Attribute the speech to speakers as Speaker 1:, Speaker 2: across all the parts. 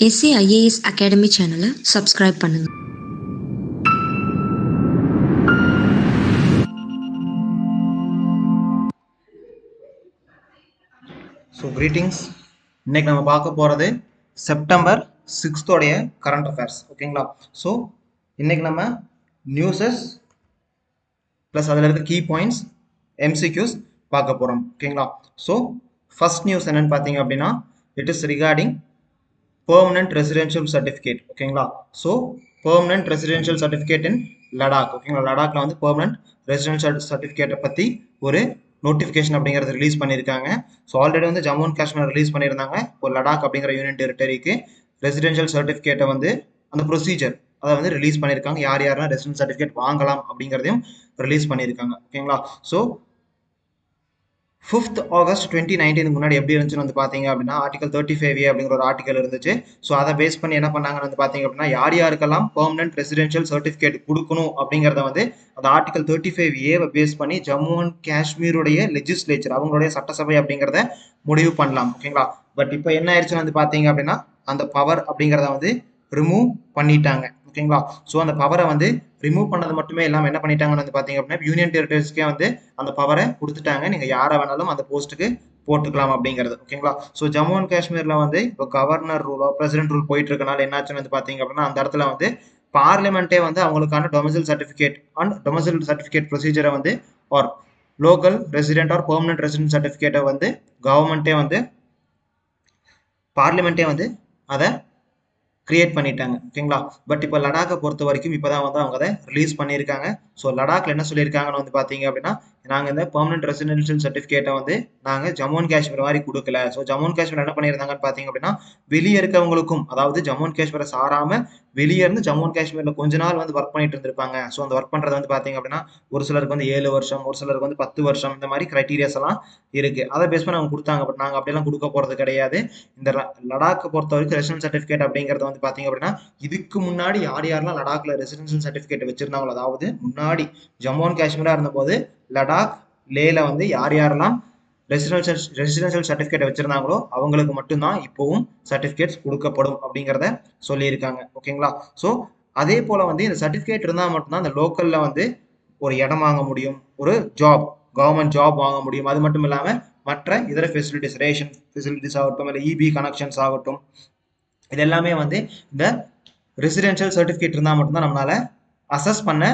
Speaker 1: SCIAS Academy சேனலை subscribe பண்ணுங்க.
Speaker 2: So greetings. இன்னைக்கு நம்ம பார்க்க போகிறது செப்டம்பர் 6th கரண்ட் அஃபேர்ஸ். ஓகேங்களா? ஸோ இன்னைக்கு நம்ம நியூஸஸ் ப்ளஸ் அதில் இருக்க கீ பாயிண்ட்ஸ் எம்சிக்யூஸ் பார்க்க போகிறோம். ஓகேங்களா? ஸோ ஃபர்ஸ்ட் நியூஸ் என்னன்னு பார்த்தீங்க அப்படின்னா, it is regarding permanent residential certificate. ஓகேங்களா? So permanent residential certificate in Ladakh. ஓகேங்களா? லடாக்ல வந்து பெர்மனன்ட் ரெசிடென்ஷியல் சர்டிஃபிகேட்டை பற்றி ஒரு நோட்டிஃபிகேஷன் அப்படிங்கிறது ரிலீஸ் பண்ணியிருக்காங்க. ஸோ ஆல்ரெடி வந்து ஜம்மு அண்ட் காஷ்மீர் ரிலீஸ் பண்ணியிருந்தாங்க. இப்போ லடாக் அப்படிங்கிற யூனியன் டெரிட்டரிக்கு ரெசிடென்ஷியல் சர்டிஃபிகேட்டை வந்து அந்த ப்ரொசீஜர் அதை வந்து ரிலீஸ் பண்ணியிருக்காங்க. யார் யாரெல்லாம் ரெசிடென்ட் சர்டிஃபிகேட் வாங்கலாம் அப்படிங்கிறதையும் ரிலீஸ் பண்ணியிருக்காங்க. ஓகேங்களா? ஸோ 5th August 2019 முன்னாடி எப்படி இருந்துச்சுன்னு வந்து பார்த்தீங்க அப்படின்னா, ஆர்டிகல் 35A அப்படிங்கிற ஒரு ஆர்டிகல் இருந்துச்சு. ஸோ அதை பேஸ் பண்ணி என்ன பண்ணாங்கன்னு வந்து பார்த்தீங்க அப்படின்னா, யார் யாருக்கெல்லாம் பெர்மனன்ட் ரெசிடென்ஷியல் சர்டிஃபிகேட் கொடுக்கணும் அப்படிங்கிறத வந்து அந்த ஆர்டிகல் 35A பேஸ் பண்ணி ஜம்மு அண்ட் காஷ்மீருடைய லெஜிஸ்லேச்சர் அவங்களுடைய சட்டசபை அப்படிங்கிறத முடிவு பண்ணலாம். ஓகேங்களா? பட் இப்போ என்ன ஆயிடுச்சுன்னு வந்து பார்த்தீங்க அப்படின்னா, அந்த பவர் அப்படிங்கிறத வந்து ரிமூவ் பண்ணிட்டாங்க. ஓகேங்களா? ஸோ அந்த பவரை வந்து ரிமூவ் பண்ணது மட்டுமே இல்லாமல் என்ன பண்ணிட்டாங்கன்னு வந்து பார்த்தீங்க அப்படின்னா, யூனியன் டெரிட்டரிஸ்க்கே வந்து அந்த பவரை கொடுத்துட்டாங்க. நீங்கள் யாரை வேணாலும் அந்த போஸ்ட்டுக்கு போட்டுக்கலாம் அப்படிங்கிறது. ஓகேங்களா? ஸோ ஜம்மு அண்ட் காஷ்மீரில் வந்து இப்போ கவர்னர் ரூலோ பிரசிடென்ட் ரூல் போயிட்டு இருக்கனால என்னாச்சுன்னு வந்து பார்த்தீங்க அப்படின்னா, அந்த இடத்துல வந்து பார்லிமெண்ட்டே வந்து அவங்களுக்கான domicile certificate and domicile certificate ப்ரொசீஜரை வந்து or local resident or permanent resident சர்டிஃபிகேட்டை வந்து கவர்மெண்ட்டே வந்து பார்லிமெண்ட்டே வந்து அதை கிரியேட் பண்ணிட்டாங்க. ஓகேங்களா? பட் இப்போ லடாக்கை பொறுத்த வரைக்கும் இப்போதான் வந்து அவங்க அதை ரிலீஸ் பண்ணியிருக்காங்க. ஸோ லடாக்ல என்ன சொல்லியிருக்காங்கன்னு வந்து பார்த்தீங்க அப்படின்னா, நாங்கள் இந்த பெர்மனன்ட் ரெசிடென்ஷியல் சர்டிஃபிகேட்டை வந்து நாங்கள் ஜம்மு அண்ட் காஷ்மீர் மாதிரி கொடுக்கல. ஸோ ஜம்மு அண்ட் காஷ்மீர் என்ன பண்ணியிருந்தாங்கன்னு பார்த்தீங்க அப்படின்னா, வெளியே இருக்கவங்களுக்கும் அதாவது ஜம்மு அண்ட் காஷ்மீரை சாராம வெளியே இருந்து ஜம்மு அண்ட் காஷ்மீர்ல கொஞ்ச நாள் வந்து ஒர்க் பண்ணிட்டு இருந்திருப்பாங்க. ஸோ அந்த ஒர்க் பண்றது வந்து பார்த்தீங்க அப்படின்னா, ஒரு சிலருக்கு வந்து 7 வருஷம், ஒரு சிலருக்கு வந்து 10 வருஷம், இந்த மாதிரி கிரைட்டீரியாஸ் எல்லாம் இருக்கு. அதை பேஸ் பண்ணி அவங்க கொடுத்தாங்க. பட் நாங்கள் அப்படியெல்லாம் கொடுக்க போறது கிடையாது. இந்த லடாக்கை பொறுத்த வரைக்கும் ரெசிடென்ட் சர்டிஃபிகேட் அப்படிங்கிறது வந்து பார்த்தீங்க அப்படின்னா, இதுக்கு முன்னாடி யார் யாரெல்லாம் லடாக்ல ரெசிடென்ஷியல் சர்டிஃபிகேட் வச்சிருந்தாங்களோ, அதாவது முன்னாடி ஜம்மு அண்ட் காஷ்மீரா இருந்தபோது லடாக் லேல வந்து யார் யாரெல்லாம் ரெசிடென்ஷியல் சர்டிஃபிகேட் வச்சிருந்தாங்களோ அவங்களுக்கு மட்டும்தான் இப்போவும் சர்டிஃபிகேட்ஸ் கொடுக்கப்படும் அப்படிங்கிறத சொல்லியிருக்காங்க. ஓகேங்களா? ஸோ அதே போல வந்து இந்த சர்டிஃபிகேட் இருந்தால் மட்டும்தான் இந்த லோக்கல்ல வந்து ஒரு இடம் வாங்க முடியும், ஒரு ஜாப் கவர்மெண்ட் ஜாப் வாங்க முடியும். அது மட்டும் இல்லாமல் மற்ற இதர ஃபெசிலிட்டிஸ், ரேஷன் ஃபெசிலிட்டிஸ் ஆகட்டும், இல்லை இபி கனெக்ஷன்ஸ் ஆகட்டும், இது எல்லாமே வந்து இந்த ரெசிடென்ஷியல் சர்டிஃபிகேட் இருந்தால் மட்டும்தான் நம்மளால அசஸ் பண்ண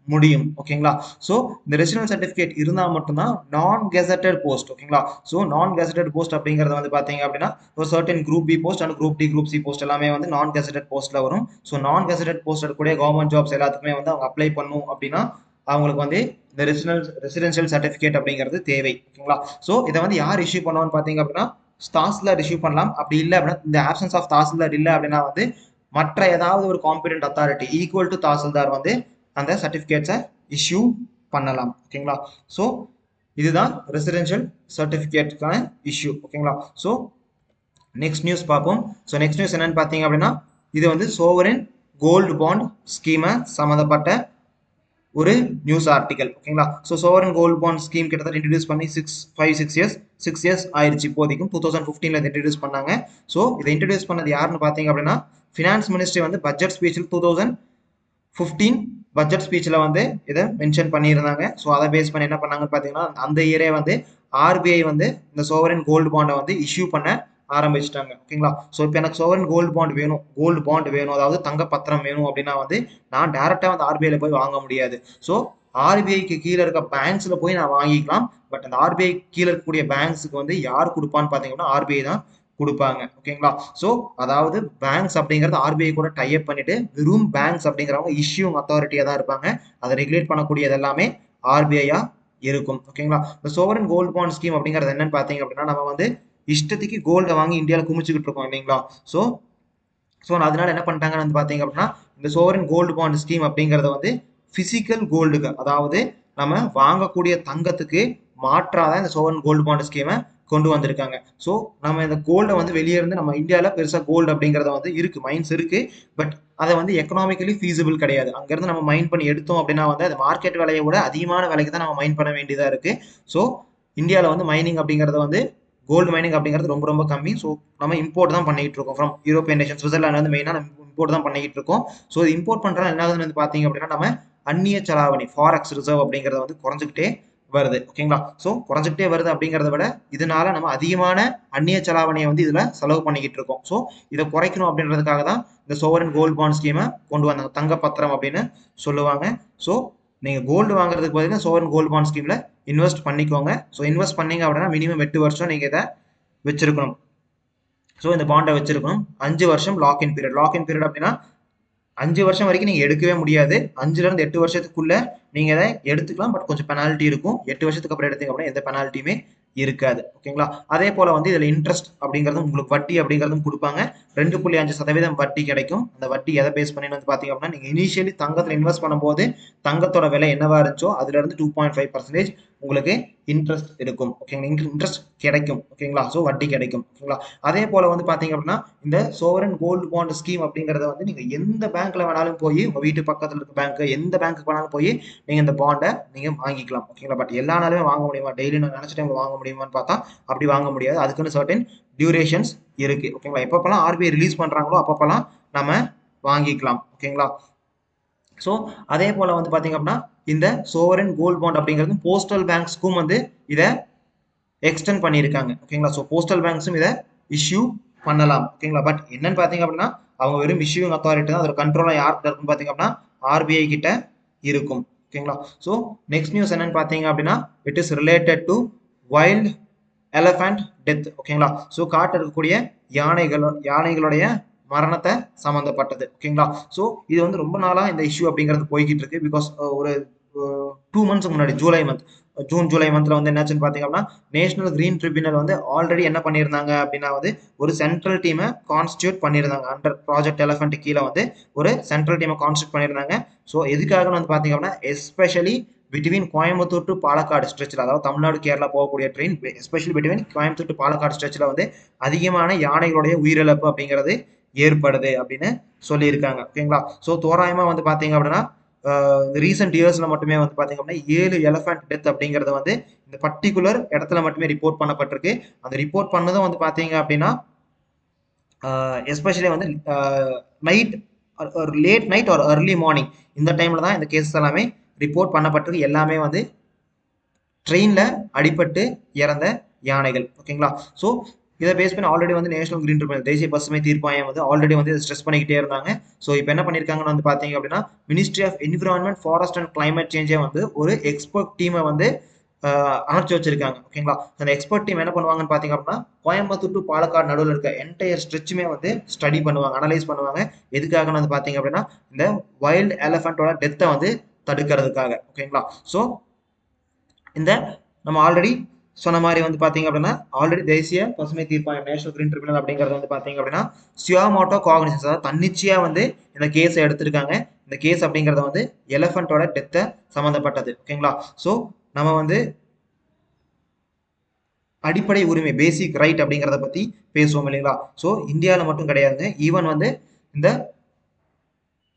Speaker 2: முடியும். ஓகேங்களா? ஸோ இந்த ரெசிடென்ட் சர்டிஃபிகேட் இருந்தால் மட்டும்தான் நான் கெசட்டட் போஸ்ட். ஓகேங்களா? ஸோ நான் கெசட்டட் போஸ்ட் அப்படிங்கிறது வந்து பார்த்தீங்க அப்படின்னா, ஒரு certain group B post and group D group C post எல்லாமே வந்து நான் கெசட்டட் போஸ்ட்ல வரும். ஸோ நான் கெசட்டட் போஸ்ட் இருக்கக்கூடிய கவர்மெண்ட் ஜாப்ஸ் எல்லாத்துக்குமே வந்து அவங்க அப்ளை பண்ணும் அப்படின்னா அவங்களுக்கு வந்து இந்த ரெசிடென்ஷியல் சர்டிஃபிகேட் அப்படிங்கிறது தேவை. ஓகேங்களா? ஸோ இதை வந்து யார் இஷ்யூ பண்ணுவான்னு பார்த்தீங்க அப்படின்னா, தாசில்தார் இஷ்யூ பண்ணலாம். அப்படி இல்லை அப்படின்னா, இந்த ஆப்சன்ஸ் ஆஃப் தாசில்தார் இல்லை அப்படின்னா வந்து மற்ற ஏதாவது ஒரு competent authority equal to tahsildar வந்து அந்த சர்டிஃபிகேட்ஸை இஷ்யூ பண்ணலாம். ஓகேங்களா? ஸோ இதுதான் ரெசிடென்ஷியல் சர்டிஃபிகேட்டுக்கான இஷ்யூ. ஓகேங்களா? ஸோ நெக்ஸ்ட் நியூஸ் பார்ப்போம். ஸோ நெக்ஸ்ட் நியூஸ் என்னன்னு பார்த்தீங்க அப்படின்னா, இது வந்து சோவரின் கோல்டு பாண்ட் ஸ்கீமை சம்மந்தப்பட்ட ஒரு நியூஸ் ஆர்டிகல். ஓகேங்களா? So sovereign gold bond scheme கிட்டத்தட்ட இன்ட்ரடியூஸ் பண்ணி 6 இயர்ஸ் ஆயிடுச்சு. இப்போதைக்கும் 2015 இதை இன்ட்ரடியூஸ் பண்ணாங்க. ஸோ இதை இன்ட்ரடியூஸ் பண்ணது யாருன்னு பார்த்தீங்க அப்படின்னா, ஃபினான்ஸ் மினிஸ்ட்ரி வந்து பட்ஜெட் ஸ்பீச்சில் 2015 பட்ஜெட் ஸ்பீச்சில் வந்து இதை மென்ஷன் பண்ணியிருந்தாங்க. ஸோ அதை பேஸ் பண்ணி என்ன பண்ணாங்கன்னு பார்த்தீங்கன்னா, அந்த இயரே வந்து ஆர்பிஐ வந்து இந்த சோவரின் கோல்டு பாண்டை வந்து இஷ்யூ பண்ண ஆரம்பிச்சிட்டாங்க. ஓகேங்களா? ஸோ இப்போ எனக்கு சோவரின் கோல்டு பாண்ட் வேணும், அதாவது தங்க பத்திரம் வேணும் அப்படின்னா வந்து நான் டேரெக்டாக வந்து ஆர்பிஐல போய் வாங்க முடியாது. ஸோ ஆர்பிஐக்கு கீழே இருக்க பேங்க்ஸில் போய் நான் வாங்கிக்கலாம். பட் அந்த ஆர்பிஐ கீழே இருக்கக்கூடிய பேங்க்ஸுக்கு வந்து யார் கொடுப்பான்னு பார்த்தீங்கன்னா ஆர்பிஐ தான் கொடுப்பாங்க. ஓகேங்களா? ஸோ அதாவது பேங்க்ஸ் அப்படிங்கிறது ஆர்பிஐ கூட டைப் பண்ணிட்டு வெறும் பேங்க்ஸ் அப்படிங்கிறவங்க இஷ்யூங் அத்தாரிட்டியாக தான் இருப்பாங்க. அதை ரெகுலேட் பண்ணக்கூடியது எல்லாமே ஆர்பிஐயா இருக்கும். ஓகேங்களா? இந்த சோவரன் கோல்டு பாண்ட் ஸ்கீம் அப்படிங்கிறது என்னன்னு பார்த்தீங்க அப்படின்னா, நம்ம வந்து இஷ்டத்துக்கு கோல்டை வாங்கி இந்தியாவில் குமிச்சுக்கிட்டு இருக்கோம் இல்லைங்களா? ஸோ அதனால என்ன பண்ணிட்டாங்கன்னு வந்து பார்த்தீங்க அப்படின்னா, இந்த சோவரின் கோல்டு பாண்ட் ஸ்கீம் அப்படிங்கிறத வந்து பிசிக்கல் கோல்டுக்கு, அதாவது நம்ம வாங்கக்கூடிய தங்கத்துக்கு மாற்றாதான் இந்த சோவரின் கோல்டு பாண்ட் ஸ்கீமை கொண்டு வந்திருக்காங்க. ஸோ நம்ம இந்த கோல்டை வந்து வெளியே இருந்து நம்ம இந்தியாவில் பெருசாக கோல்டு அப்படிங்கிறத வந்து இருக்கு, மைன்ஸ் இருக்கு. பட் அதை வந்து எக்கனாமிக்கலி ஃபீஸிபிள் கிடையாது. அங்கேருந்து நம்ம மைன் பண்ணி எடுத்தோம் அப்படின்னா வந்து அது மார்க்கெட் விலையை விட அதிகமான விலைக்கு தான் நம்ம மைன் பண்ண வேண்டியதாக இருக்கு. ஸோ இந்தியாவில் வந்து மைனிங் அப்படிங்கிறத வந்து கோல்டு மைனிங் அப்படிங்கிறது ரொம்ப ரொம்ப கம்மி. ஸோ நம்ம இம்போர்ட் தான் பண்ணிட்டு இருக்கோம் ஃப்ரம் யூரோப்பியன் நேஷன். சுவிட்சர்லாந்து வந்து மெயினாக நம்ம இம்போர்ட் தான் பண்ணிட்டு இருக்கோம். ஸோ இது இம்போர்ட் பண்ணுறதுனால என்ன ஆகுதுன்னு வந்து பார்த்தீங்க அப்படின்னா நம்ம அந்நிய செலாவணி ஃபாரெக்ஸ் ரிசர்வ் அப்படிங்கிறது வந்து குறைஞ்சிக்கிட்டே வருது. ஓகேங்களா? ஸோ குறைஞ்சிக்கிட்டே வருது அப்படிங்கிறத விட இதனால நம்ம அதிகமான அந்நிய செலாவணியை வந்து இதில் செலவு பண்ணிக்கிட்டு இருக்கோம். ஸோ இதை குறைக்கணும் அப்படின்றதுக்காக தான் இந்த சோவரன் கோல்டு பாண்ட் ஸ்கீமை கொண்டு வந்தாங்க. தங்கப்பத்திரம் அப்படின்னு சொல்லுவாங்க. ஸோ நீங்கள் கோல்டு வாங்குறதுக்கு பதிலாக சோவரன் கோல்டு பாண்ட் ஸ்கீமில் இன்வெஸ்ட் பண்ணிக்கோங்க. ஸோ இன்வெஸ்ட் பண்ணீங்க அப்படின்னா மினிமம் 8 வருஷம் நீங்கள் இதை வச்சிருக்கணும். ஸோ இந்த பாண்டை வச்சிருக்கணும். 5 வருஷம் லாக்இன் பீரியட். லாக்இன் பீரியட் அப்படின்னா 5 வருஷம் வரைக்கும் நீங்கள் எடுக்கவே முடியாது. 5லேருந்து 8 வருஷத்துக்குள்ள நீங்கள் இதை எடுத்துக்கலாம். பட் கொஞ்சம் பெனால்ட்டி இருக்கும். 8 வருஷத்துக்கு அப்புறம் எடுத்தீங்க அப்படின்னா எந்த பெனால்ட்டியுமே இருக்காது. ஓகேங்களா? அதே போல வந்து இதில் இன்ட்ரெஸ்ட் அப்படிங்கிறதும் உங்களுக்கு வட்டி அப்படிங்கிறதும் கொடுப்பாங்க. 2.5% வட்டி கிடைக்கும். அந்த வட்டி எதை பேஸ் பண்ணி வந்து பார்த்தீங்க அப்படின்னா நீங்கள் இனிஷியலி தங்கத்தில் இன்வெஸ்ட் பண்ணும்போது தங்கத்தோட விலை என்னவா இருந்துச்சோ அதுல இருந்து 2.5% உங்களுக்கு இன்ட்ரெஸ்ட் இருக்கும். ஓகேங்களா? இன்ட்ரெஸ்ட் கிடைக்கும். ஓகேங்களா? ஸோ வட்டி கிடைக்கும். ஓகேங்களா? அதே போல வந்து பார்த்தீங்க அப்படின்னா இந்த சோவரன் கோல்டு பாண்ட் ஸ்கீம் அப்படிங்கிறத வந்து நீங்க எந்த பேங்க்ல வேணாலும் போய் உங்க வீட்டு பக்கத்துல இருக்க பேங்க் எந்த பேங்க்கு வேணாலும் போய் நீங்க இந்த பாண்டை நீங்க வாங்கிக்கலாம். ஓகேங்களா? பட் எல்லா நாளுமே வாங்க முடியுமா? டெய்லி நான் நினைச்ச டைம்ல வாங்க முடியுமான்னு பார்த்தா அப்படி வாங்க முடியாது. அதுக்குன்னு சர்டன் டியூரேஷன்ஸ் இருக்கு. ஓகேங்களா? எப்பப்பெல்லாம் ஆர்பிஐ ரிலீஸ் பண்றாங்களோ அப்பப்பெல்லாம் நம்ம வாங்கிக்கலாம். ஓகேங்களா? ஸோ அதே போல வந்து பாத்தீங்க அப்படின்னா இந்த சோவரன் கோல்ட் பாண்ட் அப்படிங்கிறது போஸ்டல் பேங்க்ஸ்க்கும் வந்து இதை எக்ஸ்டெண்ட் பண்ணியிருக்காங்க. ஓகேங்களா? ஸோ போஸ்டல் பேங்க்ஸும் இதை இஷ்யூ பண்ணலாம். ஓகேங்களா? பட் என்னன்னு பார்த்தீங்க அப்படின்னா அவங்க வெறும் இஷ்யூங் அத்தாரிட்டி தான். அதோட கண்ட்ரோலாக யார்கிட்ட இருக்குன்னு பார்த்தீங்க அப்படின்னா ஆர்பிஐ கிட்ட இருக்கும். ஓகேங்களா? ஸோ நெக்ஸ்ட் நியூஸ் என்னன்னு பார்த்தீங்க அப்படின்னா it is related to wild elephant death. ஓகேங்களா? ஸோ காட்டு இருக்கக்கூடிய யானைகளுடைய மரணத்தை சம்மந்தப்பட்டது. ஓகேங்களா? ஸோ இது வந்து ரொம்ப நாளாக இந்த இஷ்யூ அப்படிங்கிறது போய்கிட்டு இருக்கு. பிகாஸ் ஒரு 2 மந்த்ஸ் முன்னாடி ஜூலை மந்த்ல வந்து என்னாச்சுன்னு பாத்தீங்க அப்படின்னா நேஷனல் கிரீன் ட்ரிபியூனல் வந்து ஆல்ரெடி என்ன பண்ணியிருந்தாங்க அப்படின்னா வந்து ஒரு சென்ட்ரல் டீமை கான்ஸ்டியூட் பண்ணியிருந்தாங்க. அண்டர் ப்ராஜெக்ட் எலஃபண்ட் கீழே வந்து ஒரு சென்ட்ரல் டீமை கான்ஸ்டியூட் பண்ணியிருந்தாங்க. ஸோ எதுக்காகன்னு வந்து பாத்தீங்க அப்படின்னா especially between Coimbatore to Palakkad ஸ்ட்ரெச்சில், அதாவது தமிழ்நாடு கேரளா போகக்கூடிய train especially between Coimbatore to Palakkad ஸ்ட்ரெச்சில் வந்து அதிகமான யானைகளுடைய உயிரிழப்பு அப்படிங்கிறது ஏற்படுது அப்படின்னு சொல்லியிருக்காங்க. ஓகேங்களா? ஸோ தோராயமா வந்து பாத்தீங்க அப்படின்னா ரீசெண்ட் இயர்ஸ்ல மட்டுமே வந்து பாத்தீங்க அப்படின்னா 7 எலஃபண்ட் டெத் அப்படிங்கறது வந்து இந்த பர்டிகுலர் இடத்துல மட்டுமே ரிப்போர்ட் பண்ணப்பட்டிருக்கு. அந்த ரிப்போர்ட் பண்ணதும் வந்து பாத்தீங்க அப்படின்னா எஸ்பெஷலி வந்து நைட் ஒரு லேட் நைட் ஒரு அர்லி மார்னிங் இந்த டைம்ல தான் இந்த கேசஸ் எல்லாமே ரிப்போர்ட் பண்ணப்பட்டிருக்கு. எல்லாமே வந்து ட்ரெயின்ல அடிபட்டு இறந்த யானைகள். ஓகேங்களா? ஸோ இதை பேஸ் பண்ணி ஆல்ரெடி வந்து நேஷனல் கிரீன் ட்ரிபியூனல் தேசிய பசுமை தீர்ப்பாயம் வந்து ஆல்ரெடி வந்து ஸ்ட்ரெஸ் பண்ணிக்கிட்டே இருந்தாங்க. ஸோ இப்போ என்ன பண்ணியிருக்காங்கன்னு வந்து பார்த்தீங்க அப்படின்னா ministry of environment forest and climate சேஞ்சே வந்து ஒரு எக்ஸ்பர்ட் டீமை வந்து அனுப்பிச்சு வச்சிருக்காங்க. ஓகேங்களா? அந்த எக்ஸ்பர்ட் டீம் என்ன பண்ணுவாங்கன்னு பார்த்தீங்க அப்படின்னா கோயம்புத்தூர் டு பாலக்காடு நடுவில் இருக்க என்டையர் ஸ்ட்ரெச்சுமே வந்து ஸ்டடி பண்ணுவாங்க, அனலைஸ் பண்ணுவாங்க. எதுக்காகன்னு வந்து பார்த்தீங்க அப்படின்னா இந்த வைல்ட் எலஃபண்டோட டெத்தை வந்து தடுக்கிறதுக்காக. ஓகேங்களா? ஸோ இந்த நம்ம ஆல்ரெடி சொன்ன மாதிரி வந்து பாத்தீங்க அப்படின்னா ஆல்ரெடி தேசிய பசுமை தீர்ப்பாயம் நேஷனல் கிரீன் ட்ரிபியூனல் அப்படிங்கிறது வந்து பாத்தீங்க அப்படின்னா சியாமோட்டோ காக்னிசன்ஸ், அதாவது தன்னிச்சையா வந்து இந்த கேஸை எடுத்திருக்காங்க. இந்த கேஸ் அப்படிங்கறத வந்து எலஃபண்டோட டெத்தை சம்பந்தப்பட்டது. ஓகேங்களா? ஸோ நம்ம வந்து அடிப்படை உரிமை பேசிக் ரைட் அப்படிங்கிறத பத்தி பேசுவோம் இல்லைங்களா? ஸோ இந்தியாவில் மட்டும் கிடையாதுங்க, ஈவன் வந்து இந்த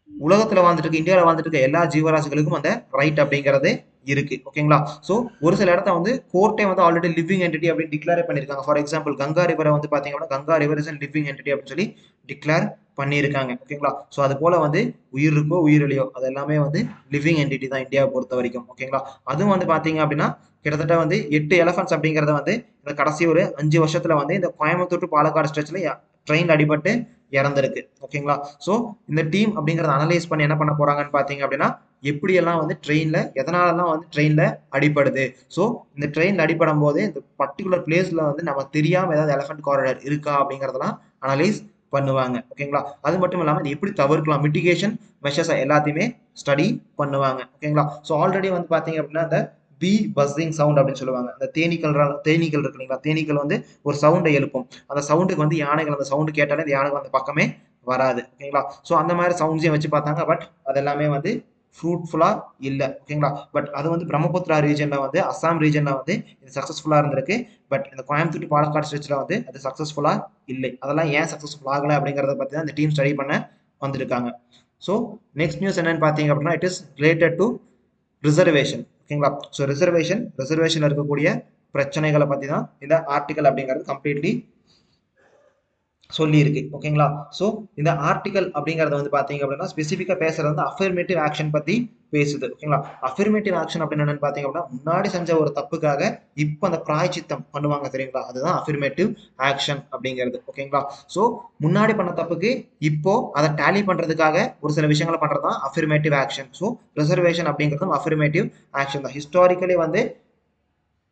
Speaker 2: உலகத்துல வாழ்ந்துட்டு இருக்க இந்தியாவில் வாழ்ந்துட்டு இருக்க எல்லா ஜீவராசிகளுக்கும் அந்த ரைட் அப்படிங்கிறது இருக்கு. ஓகேங்களா? ஸோ ஒரு சில இடத்த வந்து கோர்ட்டே வந்து ஆல்ரெடி லிவிங் என்டிட்டி அப்படின்னு டிக்ளேர் பண்ணியிருக்காங்க. ஃபார் எக்ஸாம்பிள் கங்கா ரிவரை வந்து பாத்தீங்க அப்படின்னா Ganga river is living entity அப்படின்னு சொல்லி டிக்ளேர் பண்ணியிருக்காங்க. ஓகேங்களா? ஸோ அது போல வந்து உயிர் இருக்கோ உயிரிலையோ அது எல்லாமே வந்து லிவிங் என்டிட்டி தான் இந்தியாவை பொறுத்த வரைக்கும். ஓகேங்களா? அதுவும் வந்து பாத்தீங்க அப்படின்னா கிட்டத்தட்ட வந்து 8 எலஃபண்ட்ஸ் அப்படிங்கறத வந்து இந்த கடைசி ஒரு 5 வருஷத்துல வந்து இந்த கோயம்புத்தூர் டு பாலக்காடு ஸ்ட்ரெச்ல ட்ரெயின் அடிபட்டு இறந்திருக்கு. ஓகேங்களா? ஸோ இந்த டீம் அப்படிங்கறத அனலைஸ் பண்ணி என்ன பண்ண போறாங்கன்னு பாத்தீங்க அப்படின்னா எப்படியெல்லாம் வந்து ட்ரெயின்ல எதனாலலாம் வந்து ட்ரெயின்ல அடிபடுது, ஸோ இந்த ட்ரெயின்ல அடிபடும் போது இந்த பர்டிகுலர் பிளேஸ்ல வந்து நம்ம தெரியாம ஏதாவது எலஃபண்ட் காரிடார் இருக்கா அப்படிங்கறதெல்லாம் அனலைஸ் பண்ணுவாங்க. ஓகேங்களா? அது மட்டும் இல்லாம இது எப்படி தவிர்க்கலாம், மிட்டிகேஷன் மெஷர்ஸ் எல்லாத்தையுமே ஸ்டடி பண்ணுவாங்க. ஓகேங்களா? ஸோ ஆல்ரெடி வந்து பாத்தீங்க அப்படின்னா இந்த பி பஸ்ஸிங் சவுண்ட் அப்படின்னு சொல்லுவாங்க. அந்த தேனீக்கள் இருக்கு இல்லைங்களா, தேனீக்கள் வந்து ஒரு சவுண்டை எழுப்பும். அந்த சவுண்டுக்கு வந்து யானைகள் அந்த சவுண்டு கேட்டாலே அந்த யானைகள் அந்த பக்கமே வராது. ஓகேங்களா? ஸோ அந்த மாதிரி சவுண்ட்ஸையும் வச்சு பார்த்தாங்க. பட் அது எல்லாமே வந்து ஃப்ரூட்ஃபுல்லா இல்ல. ஓகேங்களா? பட் அது வந்து பிரம்மபுத்திரா ரீஜன்ல வந்து அஸ்ஸாம் ரீஜன்ல வந்து இது சக்சஸ்ஃபுல்லா இருந்திருக்கு. பட் இந்த கோயம்புத்தூர் பாலக்காடு ஸ்ட்ரெச்ல வந்து அது சக்சஸ்ஃபுல்லா இல்லை. அதெல்லாம் ஏன் சக்சஸ்ஃபுல் ஆகல அப்படிங்கறத பத்தி தான் இந்த டீம் ஸ்டடி பண்ண வந்திருக்காங்க. ஸோ நெக்ஸ்ட் நியூஸ் என்னன்னு பாத்தீங்க அப்படின்னா it is related to reservation. ஓகேங்களா? ஸோ ரிசர்வேஷன்ல இருக்கக்கூடிய பிரச்சனைகளை பத்தி தான் இந்த ஆர்டிகல் அப்படிங்கிறது கம்ப்ளீட்லி சொல்லி இருக்கு. ஓகேங்களா? சோ இந்த ஆர்டிகல் அப்படிங்கறது வந்து பாத்தீங்க அப்படின்னா ஸ்பெசிபிக்கா பேசுறது வந்து அஃபர்மேட்டிவ் ஆக்ஷன் பத்தி பேசுது. ஓகேங்களா? அஃபர்மேட்டிவ் ஆக்ஷன் அப்படின்னு என்னன்னு பாத்தீங்க அப்படின்னா முன்னாடி செஞ்ச ஒரு தப்புக்காக இப்ப அந்த பிராயச்சித்தம் பண்ணுவாங்க தெரியுங்களா? அதுதான் அஃபர்மேட்டிவ் ஆக்ஷன் அப்படிங்கிறது. ஓகேங்களா? சோ முன்னாடி பண்ண தப்புக்கு இப்போ அதை டேலி பண்றதுக்காக ஒரு சில விஷயங்களை பண்றதுதான் அஃபர்மேட்டிவ் ஆக்ஷன். சோ ரிசர்வேஷன் அப்படிங்கிறதும் அஃபர்மேட்டிவ் ஆக்ஷன் தான். ஹிஸ்டாரிக்கலி வந்து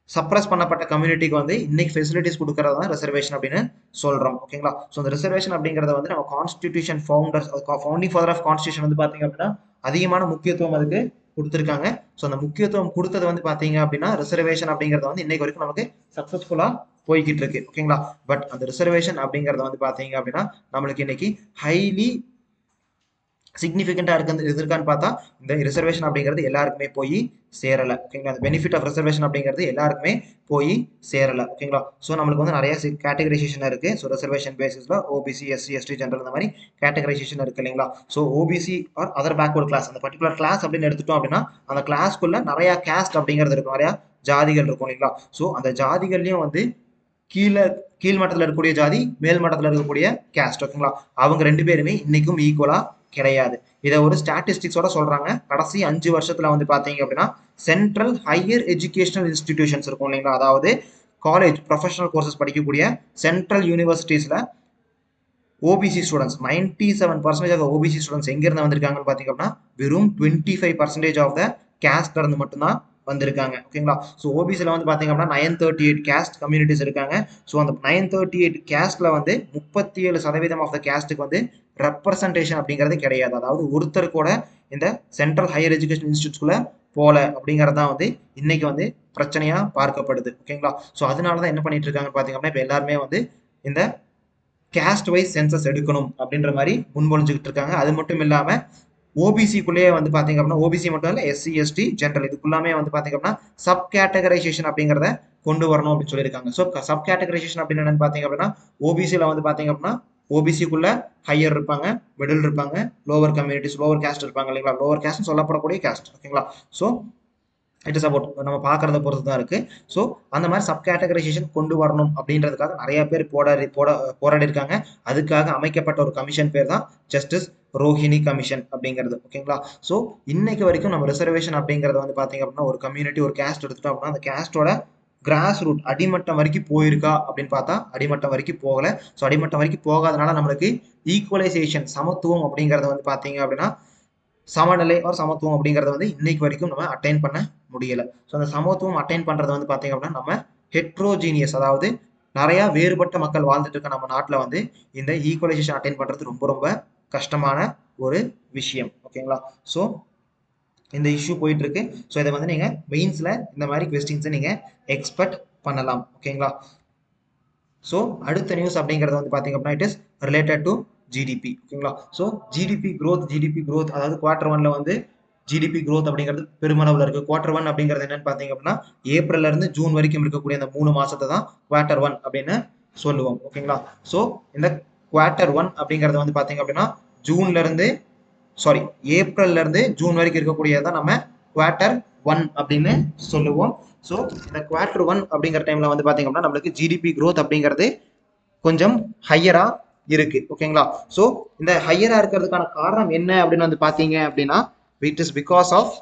Speaker 2: சப்ரஸ் பண்ணப்பட்ட கம்யூனிட்டிக்கு வந்து இன்னைக்கு ஃபெசிலிட்டிஸ் கொடுக்கறது தான் ரிசர்வேஷன் அப்படின்னு சொல்றோம். ஓகேங்களா? ஸோ இந்த ரிசர்வேஷன் அப்படிங்கறத வந்து நம்ம constitution founding father of constitution வந்து பாத்தீங்க அப்படின்னா அதிகமான முக்கியத்துவம் அதுக்கு கொடுத்துருக்காங்க. ஸோ அந்த முக்கியத்துவம் கொடுத்தது வந்து பாத்தீங்க அப்படின்னா ரிசர்வேஷன் அப்படிங்கறது வந்து இன்னைக்கு வரைக்கும் நமக்கு சக்சஸ்ஃபுல்லா போய்கிட்டு இருக்கு. ஓகேங்களா? பட் அந்த ரிசர்வேஷன் அப்படிங்கறத வந்து பாத்தீங்க அப்படின்னா நம்மளுக்கு இன்னைக்கு ஹைலி சிக்னிஃபிகண்டா இருக்கான்னு பார்த்தா இந்த ரிசர்வேஷன் அப்படிங்கிறது எல்லாருக்குமே போய் சேரல. ஓகேங்களா? அந்த பெனிஃபிட் ஆஃப் ரிசர்வேஷன் அப்படிங்கிறது எல்லாருக்குமே போய் சேரல. ஓகேங்களா? ஸோ நம்மளுக்கு வந்து நிறைய கேட்டகரைசேஷன் இருக்கு. ஸோ ரிசர்வேஷன் பேசிஸ்ல ஓபிசி, எஸ்சி, எஸ்டி, ஜெனரல் இந்த மாதிரி கேட்டகரைசேஷன் இருக்கு இல்லைங்களா? So OBC or other backward class அந்த பர்டிகுலர் கிளாஸ் அப்படின்னு எடுத்துட்டோம் அப்படின்னா அந்த கிளாஸ்க்குள்ள நிறைய கேஸ்ட் அப்படிங்கிறது இருக்கும், நிறைய ஜாதிகள் இருக்கும் இல்லைங்களா? ஸோ அந்த ஜாதிகள்லயும் வந்து கீழ் மட்டத்தில் இருக்கக்கூடிய ஜாதி, மேல் மட்டத்தில் இருக்கக்கூடிய கேஸ்ட். ஓகேங்களா? அவங்க ரெண்டு பேருமே இன்னைக்கும் ஈக்குவலா கிடையாது. இதை ஒரு ஸ்டாட்டிஸ்டிக்ஸோட சொல்றாங்க. கடைசி 5 வருஷத்துல வந்து பாத்தீங்க அப்படின்னா சென்ட்ரல் ஹையர் எஜுகேஷனல் இன்ஸ்டிடியூஷன்ஸ் இருக்கும் இல்லைங்களா? அதாவது காலேஜ் ப்ரொஃபஷனல் கோர்சஸ் படிக்கக்கூடிய சென்ட்ரல் யூனிவர்சிட்டிஸ்ல OBC students 97% of OBC students எங்க இருந்து வந்திருக்காங்கன்னு பாத்தீங்க அப்படின்னா வெறும் 25% ஆஃப் த கேஸ்ட்ல இருந்து மட்டும்தான் வந்திருக்காங்க. ஓகேங்களா? ஸோ ஓபிசியில் வந்து பாத்தீங்க அப்படின்னா 938 கேஸ்ட் கம்யூனிட்டிஸ் இருக்காங்க. ஸோ அந்த 938 கேஸ்ட்ல வந்து 37% ஆஃப் த கேஸ்ட்டுக்கு வந்து ரெப்ரசன்டேஷன் அப்படிங்கிறது கிடையாது. அதாவது ஒருத்தர் கூட இந்த சென்ட்ரல் ஹையர் எஜுகேஷன் இன்ஸ்டியூட்ஸ்குள்ள போல அப்படிங்கிறது தான் வந்து இன்னைக்கு வந்து பிரச்சனையா பார்க்கப்படுது. ஓகேங்களா? ஸோ அதனால தான் என்ன பண்ணிட்டு இருக்காங்கன்னு பாத்தீங்க அப்படின்னா இப்போ எல்லாருமே வந்து இந்த கேஸ்ட் வைஸ் சென்சஸ் எடுக்கணும் அப்படின்ற மாதிரி முன்மொழிஞ்சுக்கிட்டு இருக்காங்க. அது மட்டும் இல்லாம ஓபிசிக்குள்ளேயே வந்து பாத்தீங்க அப்படின்னா ஓபிசி மட்டும் இல்ல எஸ்சி, எஸ்டி, ஜென்ரல் இதுக்குள்ளாமே வந்து பாத்தீங்க அப்படின்னா சப் கேட்டகரைசேஷன் அப்படிங்கிறத கொண்டு வரணும் அப்படின்னு சொல்லியிருக்காங்க. ஸோ சப் கேட்டகரைசேஷன் அப்படின்னு என்னன்னு பாத்தீங்க அப்படின்னா ஓபிசியில வந்து பாத்தீங்க அப்படின்னா ஓபிசிக்குள்ள ஹையர் இருப்பாங்க, மிடில் இருப்பாங்க, லோவர் கம்யூனிட்டிஸ் லோவர் கேஸ்ட் இருப்பாங்க இல்லைங்களா? லோவர் கேஸ்ட் சொல்லப்படக்கூடிய கேஸ்ட். ஓகேங்களா? ஸோ இட் இஸ் அபவுட் நம்ம பார்க்கறத பொறுத்து தான் இருக்கு. ஸோ அந்த மாதிரி சப் கேட்டகரைசேஷன் கொண்டு வரணும் அப்படின்றதுக்காக நிறைய பேர் போராடி இருக்காங்க. அதுக்காக அமைக்கப்பட்ட ஒரு கமிஷன் பேர் தான் ஜஸ்டிஸ் ரோஹிணி கமிஷன் அப்படிங்கிறது. ஓகேங்களா? ஸோ இன்னைக்கு வரைக்கும் நம்ம ரிசர்வேஷன் அப்படிங்கிறது வந்து பாத்தீங்க அப்படின்னா ஒரு கம்யூனிட்டி ஒரு கேஸ்ட் எடுத்துட்டோம் அப்படின்னா அந்த கேஸ்டோட கிராஸ் ரூட் அடிமட்டம் வரைக்கும் போயிருக்கா அப்படின்னு பார்த்தா அடிமட்டம் வரைக்கும் போகல. ஸோ அடிமட்டம் வரைக்கும் போகாதனால நம்மளுக்கு ஈக்குவலைசேஷன் சமத்துவம் அப்படிங்கறத வந்து பாத்தீங்க அப்படின்னா சமநிலை ஒரு சமத்துவம் அப்படிங்கறத வந்து இன்னைக்கு வரைக்கும் நம்ம அட்டைன் பண்ண முடியல. ஸோ அந்த சமத்துவம் அட்டைன் பண்றது வந்து பாத்தீங்க அப்படின்னா நம்ம ஹெட்ரோஜீனியஸ் அதாவது நிறைய வேறுபட்ட மக்கள் வாழ்ந்துட்டு இருக்க நம்ம நாட்டில் வந்து இந்த ஈக்குவலைசேஷன் அட்டைன் பண்றது ரொம்ப ரொம்ப கஷ்டமான ஒரு விஷயம். ஓகேங்களா? ஸோ இந்த இஷ்யூ போயிட்டு இருக்கு. ஸோ இதை வந்து நீங்க மெயின்ஸ்ல இந்த மாதிரி கொஸ்டின்ஸை நீங்க எக்ஸ்பெக்ட் பண்ணலாம். ஓகேங்களா? ஸோ அடுத்த நியூஸ் அப்படிங்கிறது வந்து பாத்தீங்க அப்படின்னா it is related to GDP. ஓகேங்களா? ஸோ ஜிடிபி growth அதாவது Q1 வந்து ஜிடிபி growth அப்படிங்கிறது பெருமளவில் இருக்கு. Q1 அப்படிங்கிறது என்னன்னு பாத்தீங்க அப்படின்னா ஏப்ரல்ல இருந்து ஜூன் வரைக்கும் இருக்கக்கூடிய அந்த 3 மாசத்தை தான் Q1 அப்படின்னு சொல்லுவோம். ஓகேங்களா? ஸோ இந்த Q1 அப்படிங்கிறது வந்து பாத்தீங்க அப்படின்னா ஏப்ரல்ல இருந்து ஜூன் வரைக்கும் இருக்கக்கூடியதான் நம்ம Q1 அப்படின்னு சொல்லுவோம். ஸோ இந்த Q1 அப்படிங்கிற டைம்ல வந்து பாத்தீங்க அப்படின்னா நம்மளுக்கு ஜிடிபி growth அப்படிங்கிறது கொஞ்சம் ஹையரா இருக்கு. ஓகேங்களா? ஸோ இந்த ஹையரா இருக்கிறதுக்கான காரணம் என்ன அப்படின்னு வந்து பாத்தீங்க அப்படின்னா இட் இஸ் பிகாஸ் ஆஃப்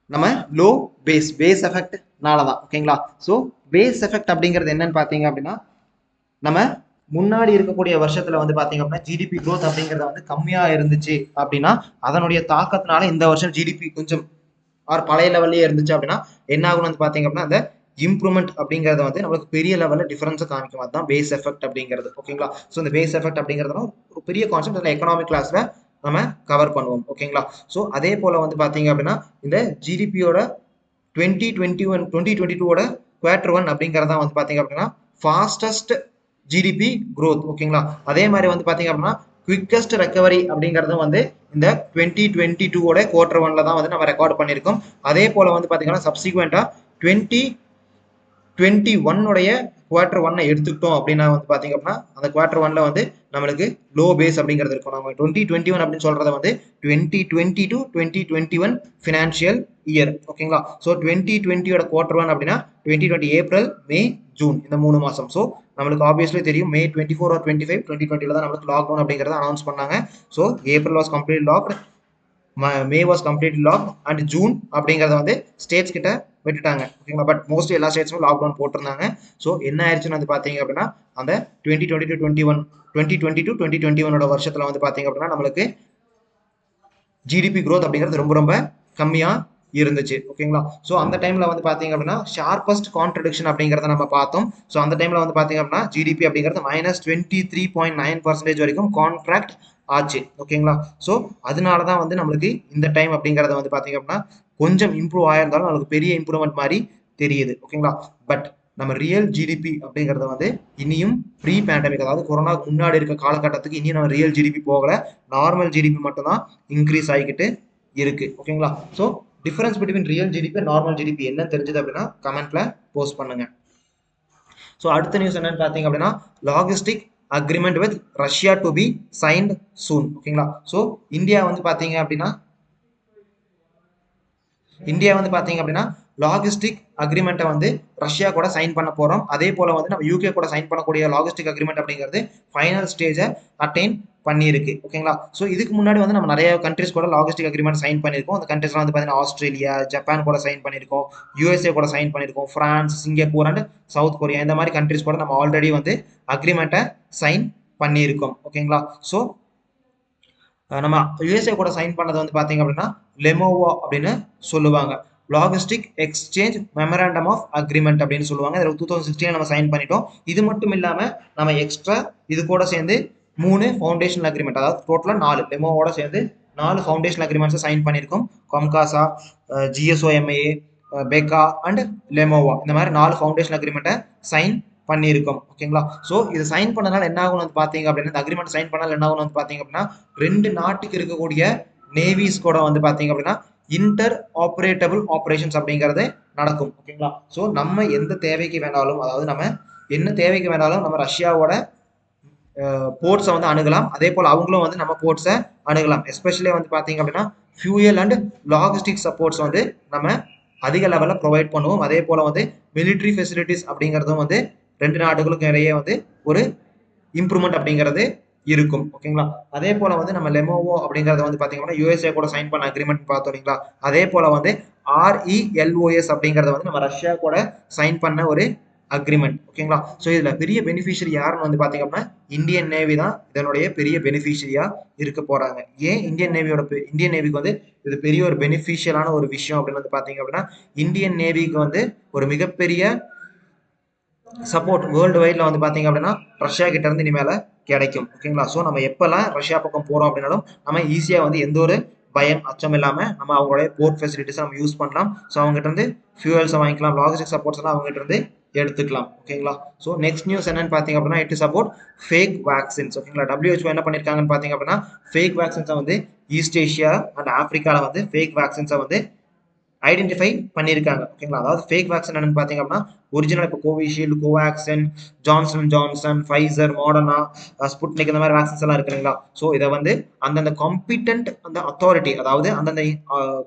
Speaker 2: நம்ம லோ பேஸ் எஃபெக்ட்னால தான். ஓகேங்களா? ஸோ பேஸ் எஃபெக்ட் அப்படிங்கிறது என்னன்னு பாத்தீங்க அப்படின்னா நம்ம முன்னாடி இருக்கக்கூடிய வருஷத்துல வந்து பாத்தீங்க அப்படின்னா ஜிடிபி growth அப்படிங்கறது வந்து கம்மியா இருந்துச்சு அப்படின்னா அதனுடைய தாக்கத்தினால இந்த வருஷம் ஜிடிபி கொஞ்சம் பழைய லெவல்லயே இருந்துச்சு அப்படின்னா என்ன ஆகும் வந்து பாத்தீங்க அப்படின்னா அந்த இம்ப்ரூவ்மெண்ட் அப்படிங்கறது வந்து நமக்கு பெரிய லெவல்ல டிஃபரன்ஸ் காமிக்கும். அதுதான் பேஸ் எஃபெக்ட் அப்படிங்கிறது. ஓகேங்களா? ஸோ இந்த பேஸ் எஃபெக்ட் அப்படிங்கிறதுனா ஒரு பெரிய கான்செப்ட் எக்கனாமிக் கிளாஸ்ல நம்ம கவர் பண்ணுவோம். ஓகேங்களா? ஸோ அதே போல வந்து பாத்தீங்க அப்படின்னா இந்த ஜிடிபியோட 2022 Q1 அப்படிங்கறதா வந்து பாத்தீங்க அப்படின்னா ஃபாஸ்டஸ்ட் ஜிடிபி growth. ஓகேங்களா? அதே மாதிரி வந்து பாத்தீங்க அப்படின்னா குவிக்கஸ்ட் ரெக்கவரி அப்படிங்கறது வந்து இந்த 2022 Q1 தான் வந்து நம்ம ரெக்கார்ட் பண்ணியிருக்கோம். அதே போல வந்து பாத்தீங்கன்னா சப்சிக்வெண்டா 2021 குவார்டர் ஒன்னை எடுத்துக்கிட்டோம் அப்படின்னா வந்து பாத்தீங்க அப்படின்னா அந்த குவார்டர் ஒன்ல வந்து நம்மளுக்கு லோ பேஸ் அப்படிங்கிறது இருக்கும். நம்ம 2021 அப்படின்னு சொல்றத வந்து 2020 டு 2021 ஃபினான்ஷியல் இயர். ஓகேங்களா? ஸோ 2020யோட குவார்டர் ஒன் அப்படின்னா 2020 ஏப்ரல், மே, ஜூன் இந்த 3 மாசம். ஸோ நம்மளுக்கு ஆப்வியஸ்லி தெரியும் மே 24 ஆர் 25 2020 தான் நம்மளுக்கு லாக்டவுன் அப்படிங்கறத அனௌன்ஸ் பண்ணாங்க. So April was complete locked, May was complete lock and June அப்படிங்கறத வந்து ஸ்டேட்ஸ் கிட்ட விட்டுட்டாங்க. ஓகேங்களா? பட் மோஸ்ட்லி எல்லா ஸ்டேட்ஸும் லாக்டவுன் போட்டிருந்தாங்க. ஸோ என்ன ஆயிடுச்சுன்னு வந்து பாத்தீங்க அப்படின்னா அந்த 2020 டு 2021 வருஷத்துல வந்து பாத்தீங்க அப்படின்னா நம்மளுக்கு ஜிடிபி growth அப்படிங்கிறது ரொம்ப ரொம்ப கம்மியா இருந்துச்சு. ஓகேங்களா? ஸோ அந்த டைம்ல வந்து பாத்தீங்க அப்படின்னா ஷார்பஸ்ட் கான்ட்ரடிக்ஷன் அப்படிங்கிறத நம்ம பார்த்தோம். ஸோ அந்த டைம்ல வந்து பாத்தீங்க அப்படின்னா ஜிடிபி அப்படிங்கிறது -23.9% வரைக்கும் கான்ட்ராக்ட் ஆச்சு. ஓகேங்களா? ஸோ அதனால தான் வந்து நம்மளுக்கு இந்த டைம் அப்படிங்கறத வந்து பாத்தீங்க அப்படின்னா கொஞ்சம் இம்ப்ரூவ் ஆயிருந்தாலும் நம்மளுக்கு பெரிய இம்ப்ரூவ்மெண்ட் மாதிரி தெரியுது. ஓகேங்களா? பட் நம்ம ரியல் ஜிடிபி அப்படிங்கறத வந்து இனியும் ப்ரீ பேண்டமிக், அதாவது கொரோனாக்கு முன்னாடி இருக்க காலகட்டத்துக்கு இனியும் நம்ம ரியல் ஜிடிபி போகல. நார்மல் ஜிடிபி மட்டும் தான் இன்க்ரீஸ் ஆகிக்கிட்டு இருக்கு. ஓகேங்களா? So difference between real GDP normal GDP என்ன தெரிஞ்சது அப்படின்னா கமெண்ட்ல போஸ்ட் பண்ணுங்க. ஸோ அடுத்த நியூஸ் என்னன்னு பாத்தீங்க அப்படின்னா logistic agreement with Russia to be signed soon. ஓகேங்களா? ஸோ இந்தியா வந்து பாத்தீங்க அப்படின்னா லாஜிஸ்டிக் அக்ரிமெண்ட்டை வந்து ரஷ்யா கூட சைன் பண்ண போறோம். அதே போல வந்து நம்ம யூகே கூட சைன் பண்ணக்கூடிய லாஜிஸ்டிக் அக்ரிமெண்ட் அப்படிங்கிறது ஃபைனல் ஸ்டேஜை அட்டைன் பண்ணியிருக்கு. ஓகேங்களா? ஸோ இதுக்கு முன்னாடி வந்து நம்ம நிறைய கண்ட்ரிஸ் கூட லாஜிஸ்டிக் அக்ரிமெண்ட் சைன் பண்ணியிருக்கோம். அந்த கண்ட்ரிஸ்லாம் வந்து பார்த்தீங்கன்னா ஆஸ்திரேலியா, ஜப்பான் கூட சைன் பண்ணியிருக்கோம், யூஎஸ்ஏ கூட சைன் பண்ணியிருக்கோம், France, Singapore and south Korea இந்த மாதிரி கண்ட்ரிஸ் கூட நம்ம ஆல்ரெடி வந்து அக்ரிமெண்ட்டை சைன் பண்ணியிருக்கோம். ஓகேங்களா? ஸோ நம்ம யுஎஸ்ஏ கூட சைன் பண்ணது வந்து பாத்தீங்க அப்படின்னா லெமோவா அப்படின்னு சொல்லுவாங்க. Logistic exchange memorandum of agreement அப்படின்னு சொல்லுவாங்க. இதில் 2016 நம்ம சைன் பண்ணிட்டோம். இது மட்டும் இல்லாம நம்ம எக்ஸ்ட்ரா இது கூட சேர்ந்து 3 ஃபவுண்டேஷன் அக்ரிமெண்ட், அதாவது டோட்டலா 4 லெமோவோட சேர்ந்து 4 ஃபவுண்டேஷன் அக்ரிமெண்ட்ஸ் சைன் பண்ணியிருக்கோம். கொம்காசா, ஜிஎஸ்ஓஎம்ஏ, பெக்கா அண்ட் லெமோவா இந்த மாதிரி 4 ஃபவுண்டேஷன் அக்ரிமெண்ட்டை சைன் பண்ணியிருக்கோம். ஓகேங்களா? ஸோ இது சைன் பண்ணனால என்ன ஆகும் வந்து பாத்தீங்க அப்படின்னா இந்த அக்ரிமெண்ட் சைன் பண்ணால என்ன ஆகும் வந்து பாத்தீங்க அப்படின்னா 2 நாட்டுக்கு இருக்கக்கூடிய நேவிஸ் கூட வந்து பாத்தீங்க அப்படின்னா இன்டர் ஆபரேட்டபிள் ஆபரேஷன்ஸ் அப்படிங்கறது நடக்கும். ஓகேங்களா? ஸோ நம்ம எந்த தேவைக்கு வேணாலும், அதாவது நம்ம என்ன தேவைக்கு வேணாலும் நம்ம ரஷ்யாவோட போர்ட்ஸை வந்து அணுகலாம். அதே போல அவங்களும் வந்து நம்ம போர்ட்ஸை அணுகலாம். எஸ்பெஷலி வந்து பாத்தீங்க அப்படின்னா ஃபியூயல் அண்ட் லாஜிஸ்டிக் சப்போர்ட்ஸ் வந்து நம்ம அதிக லெவலில் ப்ரொவைட் பண்ணுவோம். அதே போல வந்து மிலிட்ரி ஃபெசிலிட்டிஸ் அப்படிங்கிறதும் வந்து 2 நாடுகளுக்கும் இடையே வந்து ஒரு இம்ப்ரூவ்மெண்ட் அப்படிங்கிறது இருக்கும். ஓகேங்களா? அதே போல வந்து நம்ம லெமோவோ அப்படிங்கறத வந்து பாத்தீங்கன்னா யுஎஸ்ஏ கூட சைன் பண்ண அக்ரிமெண்ட் பார்த்தோம் இல்லைங்களா? அதே போல வந்து ஆர்இஎல்ஓஎஸ் அப்படிங்கறத வந்து நம்ம ரஷ்யா கூட சைன் பண்ண ஒரு அக்ரிமெண்ட். ஓகேங்களா? ஸோ இதுல பெரிய பெனிஃபிஷியரி யாருன்னு வந்து பாத்தீங்க அப்படின்னா இந்தியன் நேவி தான் இதனுடைய பெரிய பெனிஃபிஷியரியா இருக்க போறாங்க. ஏன் இந்தியன் நேவிக்கு வந்து இது பெரிய ஒரு பெனிஃபிஷியலான ஒரு விஷயம் அப்படின்னு வந்து பாத்தீங்க அப்படின்னா இந்தியன் நேவிக்கு வந்து ஒரு மிகப்பெரிய சப்போர்ட் வேர்ல்டு வைட்ல வந்து பாத்தீங்க அப்படின்னா ரஷ்யா கிட்ட இருந்து இனிமேல கிடைக்கும். ஓகேங்களா? ஸோ நம்ம எப்பெல்லாம் ரஷ்யா பக்கம் போறோம் அப்படின்னாலும் நம்ம ஈஸியா வந்து எந்த ஒரு பயம் அச்சம் இல்லாம நம்ம அவங்களுடைய போர்ட் ஃபெசிலிட்டிஸ் நம்ம யூஸ் பண்ணலாம். ஸோ அவங்க கிட்ட இருந்து ஃபியூவல்ஸை வாங்கிக்கலாம், லாஜிஸ்டிக் சப்போர்ட்ஸ் எல்லாம் அவங்க கிட்ட இருந்து எடுத்துக்கலாம். ஓகேங்களா? ஸோ நெக்ஸ்ட் நியூஸ் என்னன்னு பாத்தீங்க அப்படின்னா it is about fake vaccines. ஓகேங்களா? WHO என்ன பண்ணிருக்காங்கன்னு பாத்தீங்க அப்படின்னா ஃபேக் வேக்சின்ஸை வந்து ஈஸ்ட் ஏஷியா அண்ட் ஆப்பிரிக்கால வந்து ஃபேக் வேக்சின்ஸை வந்து ஐடென்டிஃபை பண்ணியிருக்காங்க. ஓகேங்களா? அதாவது ஃபேக் வேக்சின் என்னன்னு பாத்தீங்க அப்படின்னா ஒரிஜினல் இப்போ Covishield, Covaxin, Johnson, Pfizer, Moderna, Sputnik இந்த மாதிரி வேக்சின்ஸ் எல்லாம் இருக்கு இல்லைங்களா? ஸோ இதை வந்து அந்தந்த காம்பிட்டன்ட் அந்த அத்தாரிட்டி, அதாவது அந்தந்த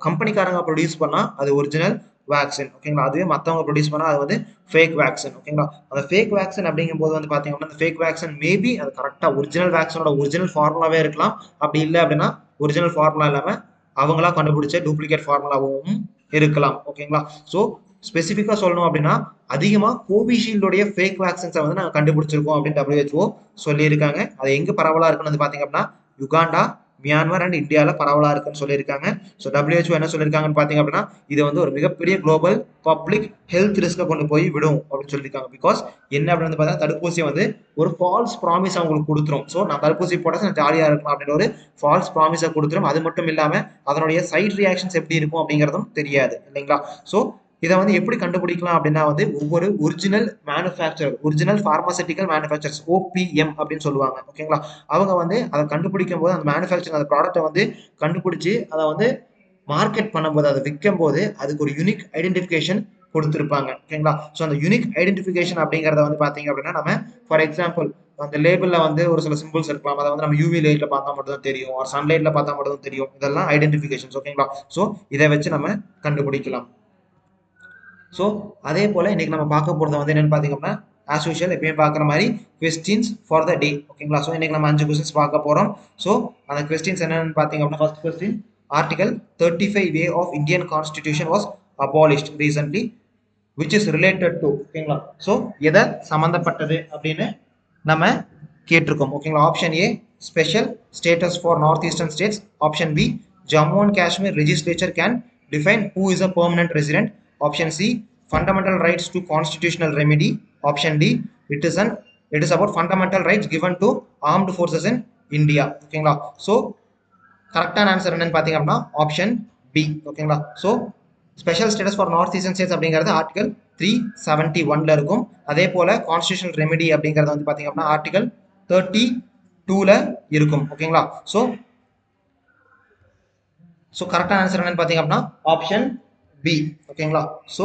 Speaker 2: கம்பெனிக்காரங்க ப்ரொடியூஸ் பண்ணா அது ஒரிஜினல் வேக்சின். ஓகேங்களா? அதுவே மற்றவங்க ப்ரொடியூஸ் பண்ணா அது வந்து ஃபேக் வேக்சின். ஓகேங்களா? அந்த ஃபேக் வேக்சின் அப்படிங்கும் போது வந்து பாத்தீங்க அப்படின்னா அந்த ஃபேக் வேக்சின் மேபி அது கரெக்டா ஒரிஜினல் வேக்சினோட ஒரிஜினல் ஃபார்முலாவே இருக்கலாம். அப்படி இல்லை அப்படின்னா ஒரிஜினல் ஃபார்முலா இல்லாம அவங்களா கண்டுபிடிச்ச டூப்ளிகேட் ஃபார்முலாவும் இருக்கலாம். ஓகேங்களா? ஸோ ஸ்பெசிஃபிக்கா சொல்லணும் அப்படின்னா அதிகமா கோவிஷீல்டோடைய ஃபேக் வேக்சின்ஸை வந்து நாங்கள் கண்டுபிடிச்சிருக்கோம் அப்படின்னு WHO சொல்லியிருக்காங்க. அது எங்க பரவலா இருக்குன்னு வந்து பாத்தீங்க அப்படின்னா யுகாண்டா, மியான்மர் அண்ட் இந்தியால பரவலா இருக்குன்னு சொல்லியிருக்காங்க. ஸோ WHO என்ன சொல்லியிருக்காங்கன்னு பாத்தீங்க அப்படின்னா இது வந்து ஒரு மிகப்பெரிய குளோபல் பப்ளிக் ஹெல்த் ரிஸ்கை கொண்டு போய் விடும் அப்படின்னு சொல்லியிருக்காங்க. பிகாஸ் என்ன அப்படின்னு பார்த்தா தடுப்பூசி வந்து ஒரு ஃபால்ஸ் ப்ராமிஸ் அவங்களுக்கு கொடுத்துரும். ஸோ நான் தடுப்பூசி போட நான் ஜாலியா இருக்கலாம் அப்படின்னு ஒரு ஃபால்ஸ் ப்ராமிஸை கொடுத்துரும். அது மட்டும் இல்லாம அதனுடைய சைட் ரியாக்ஷன்ஸ் எப்படி இருக்கும் அப்படிங்கிறதும் தெரியாது இல்லைங்களா? ஸோ இதை வந்து எப்படி கண்டுபிடிக்கலாம் அப்படின்னா வந்து ஒவ்வொரு original manufacturer, original pharmaceutical manufacturers, OPM அப்படின்னு சொல்லுவாங்க. ஓகேங்களா? அவங்க வந்து அதை கண்டுபிடிக்கும் போது அந்த மேனுஃபேக்சரிங் அந்த ப்ராடக்ட்டை வந்து கண்டுபிடிச்சு அதை வந்து மார்க்கெட் பண்ணும்போது அதை விற்கும் போது அதுக்கு ஒரு யூனிக் ஐடென்டிஃபிகேஷன் கொடுத்துருப்பாங்க. ஓகேங்களா? ஸோ அந்த யூனிக் ஐடென்டிஃபிகேஷன் அப்படிங்கிறத வந்து பார்த்தீங்க அப்படின்னா, நம்ம ஃபார் எக்ஸாம்பிள் அந்த லேபிள்ல வந்து ஒரு சில சிம்பிள்ஸ் இருக்கலாம். அத வந்து நம்ம யூவி லைட்ல பார்த்தா மட்டும் தான் தெரியும். ஆர் சன்லைட்ல பார்த்தா மட்டும் தான் தெரியும். இதெல்லாம் ஐடென்டிஃபிகேஷன்ஸ். ஓகேங்களா? ஸோ இத வச்சு நம்ம கண்டுபிடிக்கலாம். ஸோ அதே போல இன்னைக்கு நம்ம பார்க்க போறது வந்து என்னன்னு பார்த்தீங்க அப்படின்னா, ஆஸ் யூசுவல் எப்பயும் பார்க்குற மாதிரி கொஸ்டின்ஸ் ஃபார் த டே. ஓகேங்களா? ஸோ இன்னைக்கு நம்ம 5 கொஸ்டின்ஸ் பார்க்க போறோம். ஸோ அந்த கொஸ்டின்ஸ் என்னன்னு பார்த்தீங்க அப்படின்னா, first question article 35A of Indian constitution was abolished recently which is related to. ஓகேங்களா? ஸோ எதை சம்பந்தப்பட்டது அப்படின்னு நம்ம கேட்டிருக்கோம். ஓகேங்களா? Option A special status for north eastern states. Option B Jammu and Kashmir legislature can define who is a permanent resident. Option C fundamental rights to constitutional remedy. Option D it is about fundamental rights given to armed forces in India. ஓகேங்களா? So கரெக்டான answer என்னன்னு பார்த்தீங்க அப்படின்னா option B. ஓகேங்களா? So special status for north eastern states அப்படிங்கிறது article 371ல இருக்கும். அதே போல கான்ஸ்டிடியூஷனல் ரெமெடி அப்படிங்கிறது வந்து பார்த்தீங்க அப்படின்னா ஆர்டிகல் 32ல இருக்கும். ஓகேங்களா? ஸோ கரெக்டான ஆன்சர் என்னன்னு பார்த்தீங்க அப்படின்னா ஆப்ஷன் பி. ஓகேங்களா? ஸோ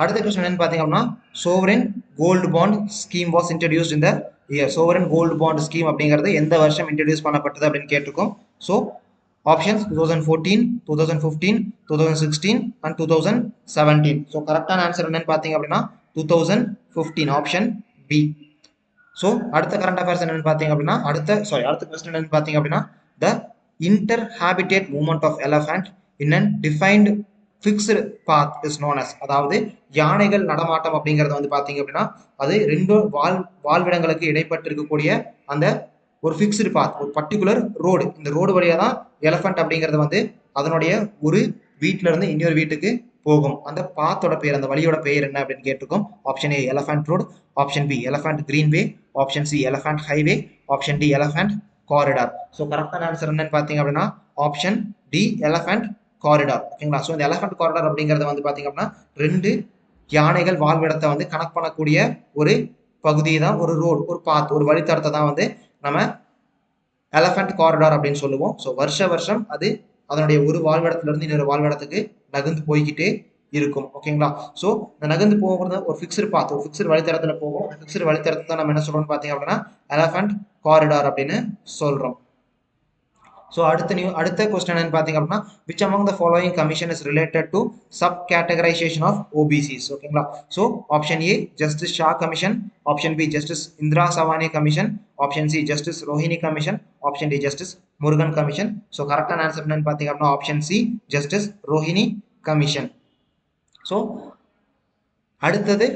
Speaker 2: அடுத்த கொஸ்டின் என்னன்னு பார்த்தீங்க அப்படின்னா sovereign gold bond scheme was introduced in the year. சோவரின் கோல்டு பாண்ட் ஸ்கீம் அப்படிங்கிறது எந்த வருஷம் இன்ட்ரடியூஸ் பண்ணப்பட்டது அப்படின்னு கேட்டிருக்கோம். So options 2014, 2015, 2016 and 2017. ஸோ கரெக்டான ஆன்சர் என்னன்னு பார்த்தீங்க அப்படின்னா 2015 ஆப்ஷன் பி. ஸோ அடுத்த கரண்ட் அஃபேர்ஸ் என்னன்னு பார்த்தீங்க அப்படின்னா அடுத்த கொஸ்டின் என்னன்னு பார்த்தீங்க அப்படின்னா த interhabitat movement of elephant in an defined fixed path is known as. அதாவது யானைகள் நடமாட்டம் அப்படிங்கிறது வந்து பார்த்தீங்க அப்படின்னா அது ரெண்டு வாழ்விடங்களுக்கு இடைப்பட்டு இருக்கக்கூடிய அந்த ஒரு ஃபிக்ஸ்டு பாத், ஒரு பர்டிகுலர் ரோடு. இந்த ரோடு வழியாக தான் எலஃபண்ட் அப்படிங்கிறது வந்து அதனுடைய ஒரு வீட்டில இருந்து இன்னொரு வீட்டுக்கு போகும். அந்த பாத்தோட பேர், அந்த வழியோட பெயர் என்ன அப்படின்னு கேட்டிருக்கோம். Option A elephant road. Option B elephant greenway. Option C elephant highway. Option D elephant corridor. So கரெக்டான ஆன்சர் என்னன்னு பார்த்தீங்க அப்படின்னா ஆப்ஷன் டி எலஃபண்ட் காரிடார். ஓகேங்களா? ஸோ இந்த எலஃபண்ட் காரிடார் அப்படிங்கிறது வந்து பார்த்தீங்க அப்படின்னா ரெண்டு யானைகள் வாழ்விடத்தை வந்து கனெக்ட் பண்ணக்கூடிய ஒரு பகுதியை தான், ஒரு ரோடு, ஒரு பாத், ஒரு வழித்தடத்தை தான் வந்து நம்ம எலஃபண்ட் காரிடார் அப்படின்னு சொல்லுவோம். ஸோ வருஷம் அது அதனுடைய ஒரு வாழ்விடத்துல இருந்து இன்னொரு வாழ்விடத்துக்கு நகர்ந்து போய்கிட்டே இருக்கும். ஓகேங்களா? ஸோ இந்த நகர்ந்து போகிறது ஒரு ஃபிக்ஸ்டு பாத், ஒரு ஃபிக்ஸ்டு வழித்தடத்துல போகும். அந்த ஃபிக்ஸ்டு வழித்தடத்தை தான் நம்ம என்ன சொல்றோம்னு பார்த்தீங்க அப்படின்னா எலஃபண்ட் காரிடார் அப்படின்னு சொல்றோம். ஸோ அடுத்த கொஸ்டின் என்னன்னு பார்த்தீங்க அப்படின்னா which among the following commission is related to sub categorization of OBCs. ஓகேங்களா? So option A justice Shah commission. Option B justice Indira Sawhney commission. Option C justice Rohini commission. Option D justice Murugan commission. So கரெக்டான answer என்னன்னு பார்த்தீங்க அப்படின்னா option C justice Rohini commission. So அடுத்தது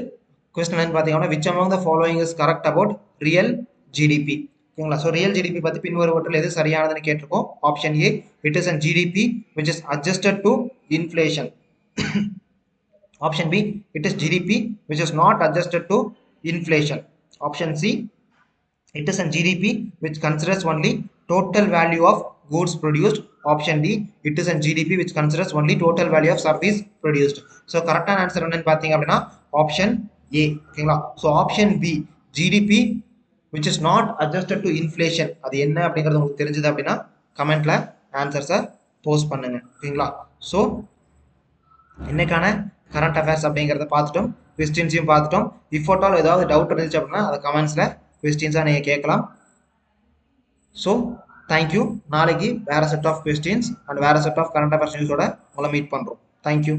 Speaker 2: question என்னன்னு பார்த்தீங்க அப்படின்னா which among the following is correct about real GDP. ஓகேங்களா? So real GDP பற்றி பின்வருவற்றில் எது சரியானதுன்னு கேட்டிருக்கோம். Option A it is an GDP which is adjusted to inflation. Option be it is GDP which is not adjusted to inflation. Option C it is an GDP which considers only total value of goods produced. Option D it is an GDP which considers only total value of service produced. So correct answer என்னன்னு பார்த்தீங்க அப்படின்னா option A. ஓகேங்களா? So option B GDP which is not adjusted to inflation அது என்ன அப்படிங்கிறது உங்களுக்கு தெரிஞ்சது அப்படின்னா கமெண்ட்ல ஆன்சர்ஸை போஸ்ட் பண்ணுங்க. ஓகேங்களா? ஸோ இன்னைக்கான கரண்ட் அஃபேர்ஸ் அப்படிங்கிறத பார்த்துட்டோம், கொஸ்டின்ஸையும் பார்த்துட்டோம். இஃபோட்டால் ஏதாவது டவுட் இருந்துச்சு அப்படின்னா அதை கமெண்ட்ஸில் கொஸ்டின்ஸாக நீங்கள் கேட்கலாம். So thank you. நாளைக்கு வேறு செட் ஆஃப் கொஸ்டின்ஸ் அண்ட் வேறு செட் ஆஃப் கரண்ட் அஃபேர்ஸ் நியூஸோட உங்களை மீட் பண்ணுறோம். தேங்க்யூ.